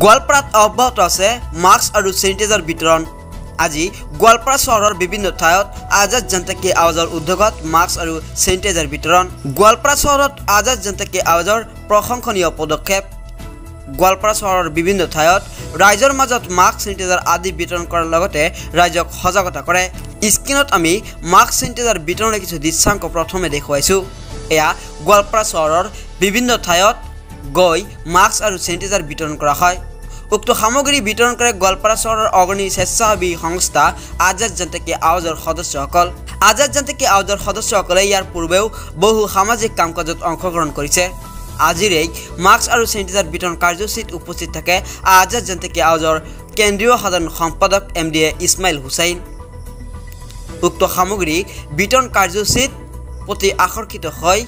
গোৱালপাৰাত অব্যাহত আছে মাস্ক আৰু চেনিটাইজাৰ বিতৰণ। আজি গোৱালপাৰা চহৰৰ বিভিন্ন ঠাইত আজাদ জনতা কি আৱাজৰ উদ্যোগত মাস্ক আৰু চেনিটাইজাৰ বিতৰণ। গোৱালপাৰা চহৰত আজাদ জনতা কি আৱাজৰ প্ৰশংসনীয় পদক্ষেপ। গোৱালপাৰা চহৰৰ বিভিন্ন ঠাইত ৰাইজৰ মাজত মাস্ক চেনিটাইজাৰ আদি বিতৰণ কৰাৰ লগতে ৰাইজক সজাগতা কৰে। স্ক্ৰীনত আমি মাস্ক চেনিটাইজাৰ বিতৰণৰ কিছু দৃশ্যাংক প্ৰথমে দেখুৱাইছোঁ। এয়া গোৱালপাৰা চহৰৰ বিভিন্ন ঠাইত গৈ মাস্ক আৰু চেনিটাইজাৰ বিতৰণ কৰা হয়। উক্ত সামগ্ৰী বিতৰণ কৰে গোৱালপাৰা চহৰৰ অগ্ৰণী স্বেচ্ছাসেৱী সংস্থা আজাদ জনতা কি আৱাজৰ সদস্যসকল। আজাদ জনতা কি আৱাজৰ সদস্যসকলে ইয়াৰ পূৰ্বেও বহু সামাজিক কাম কাজত অংশগ্ৰহণ কৰিছে। আজিৰ এই মাস্ক আৰু চেনিটাইজাৰ বিতৰণ কাৰ্যসূচীত উপস্থিত থাকে আজাদ জনতা কি আৱাজৰ কেন্দ্ৰীয় সাধাৰণ সম্পাদক MDA ইছমাইল হুছেইন। উক্ত সামগ্ৰী বিতৰণ কাৰ্যসূচীত প্ৰতি আকৰ্ষিত হয়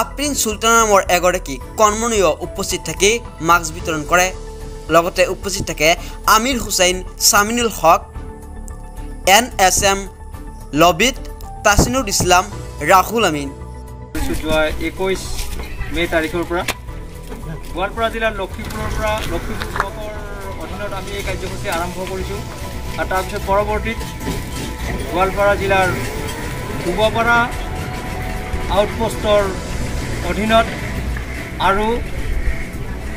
আফৰিন চুলতানা নামৰ এগৰাকী কৰ্মণীয় উপস্থিত থাকি মাস্ক বিতৰণ কৰে। লগতে উপস্থিত থাকে আমিৰ হুছেইন, সামিনুল হক, NSM লবিত, তাছিনুল ইছলাম, ৰাহুল আমিন। 21 মে তাৰিখৰ পৰা গোৱালপাৰা জিলাৰ লক্ষীপুৰৰ পৰা লক্ষীপুৰ ব্লকৰ অধীনত আমি এই কাৰ্যসূচী আৰম্ভ কৰিছোঁ। আৰু তাৰপিছত পৰৱৰ্তীত গোৱালপাৰা জিলাৰ পূবপাৰা আউটপোষ্টৰ অধীনত আৰু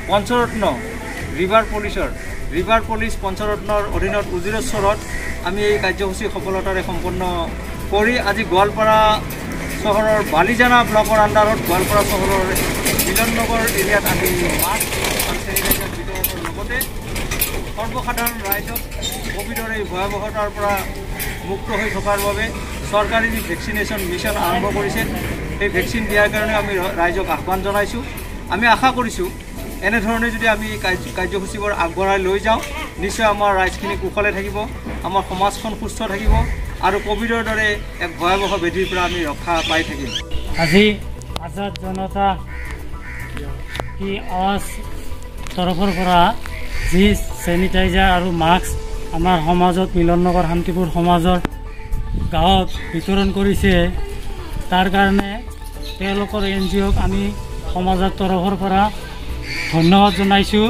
পঞ্চৰত্ন ৰিভাৰ পুলিচ পঞ্চৰত্নৰ অধীনত উজিৰশ্বৰত আমি এই কাৰ্যসূচী সফলতাৰে সম্পন্ন কৰি আজি গোৱালপাৰা চহৰৰ বালিজানা ব্লকৰ আণ্ডাৰত গোৱালপাৰা চহৰৰ মিলননগৰ এৰিয়াত আমি মাস্ক আৰু চেনিটাইজাৰ বিতৰণৰ লগতে সৰ্বসাধাৰণ ৰাইজক কোভিডৰ এই ভয়াৱহতাৰ পৰা মুক্ত হৈ থকাৰ বাবে চৰকাৰী যি ভেকচিনেশ্যন মিছন আৰম্ভ কৰিছে সেই ভেকচিন দিয়াৰ কাৰণে আমি ৰাইজক আহ্বান জনাইছোঁ। আমি আশা কৰিছোঁ এনেধৰণে যদি আমি কাৰ্যসূচীবোৰ আগবঢ়াই লৈ যাওঁ নিশ্চয় আমাৰ ৰাইজখিনি কুশলে থাকিব, আমাৰ সমাজখন সুস্থ থাকিব আৰু কোভিডৰ দৰে এক ভয়াৱহ ব্যাধিৰ পৰা আমি ৰক্ষা পাই থাকিম। আজি আজাদ জনতা কি আৱাজ তৰফৰ পৰা যি চেনিটাইজাৰ আৰু মাস্ক আমাৰ সমাজত মিলননগৰ শান্তিপুৰ সমাজৰ গাঁৱত বিতৰণ কৰিছে, তাৰ কাৰণে তেওঁলোকৰ NGOক আমি সমাজৰ তৰফৰ পৰা ধন্যবাদ জনাইছোঁ।